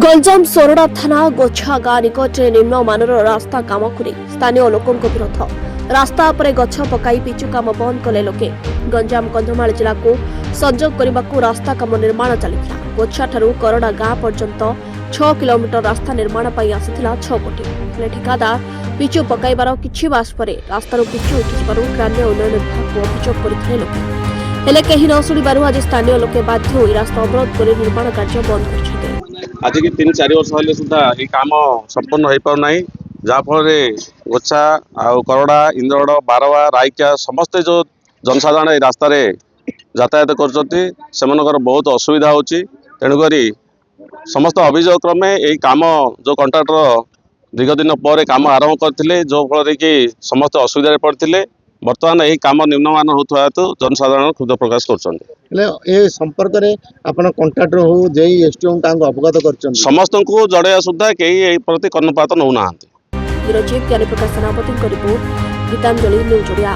गंजाम सोरडा थाना गोछा गाँ निकटରେ ନିମ୍ନମାନର ରାସ୍ତା କାମକୁ ନେଇ ସ୍ଥାନୀୟ ଲୋକଙ୍କ ବିରୋଧ। ରାସ୍ତା ଉପରେ ଗଛ ପକାଇ ପିଚୁ କାମ ବନ୍ଦ କଲେ ଲୋକେ। ଗଞ୍ଜାମ କନ୍ଧମାଳ ଜିଲ୍ଲାକୁ ସଂଯୋଗ କରିବାକୁ ରାସ୍ତା କାମ ନିର୍ମାଣ ଚାଲିଥିଲା। ଗୋଛାଠାରୁ କରଡ଼ା ଗାଁ ପର୍ଯ୍ୟନ୍ତ 6 କିଲୋମିଟର ରାସ୍ତା ନିର୍ମାଣ ପାଇଁ ଆସିଥିଲା 6 କୋଟି। ହେଲେ ଠିକାଦାର ପିଚୁ ପକାଇବାର କିଛି ମାସ ପରେ ରାସ୍ତାରୁ ପିଚୁ ଉଠିଯିବାରୁ ଗ୍ରାମ୍ୟ ଉନ୍ନୟନ ବିଭାଗକୁ ଅଭିଯୋଗ କରିଥିଲେ ଲୋକେ। ହେଲେ କେହି ନ ଶୁଣିବାରୁ ଆଜି ସ୍ଥାନୀୟ ଲୋକେ ବାଧ୍ୟ ହୋଇ ରାସ୍ତା ଅବରୋଧ କରି ନିର୍ମାଣ କାର୍ଯ୍ୟ ବନ୍ଦ କରିଛନ୍ତି। आज की 3-4 वर्ष हेल्ले सुधा ये काम संपूर्ण हो पार ना जहाँफल गोछा करड़ा इंद्रगढ़ बारवा रायका समस्ते जो जनसाधारण रास्त यातायात कर बहुत असुविधा होची। तेणुक समस्त अभियोग क्रमे यही काम जो कंट्राक्टर दीर्घ दिन पर काम आरंभ करते जो फल कि समस्त असुविधा पड़ते बर्तमान यही कम निम्नमान होता हेतु जनसाधारण क्षुद्र प्रकाश कर संपर्क में आपन कंट्राक्टर हो जेई एसटीओ अवगत कर समस्त को जड़ाया सुधा कई प्रति कर्णपात नौ ना। ब्यूरो चीफ ज्ञानी प्रकाश सेनापति रिपोर्ट गीतांजलि न्यूज ओडिया।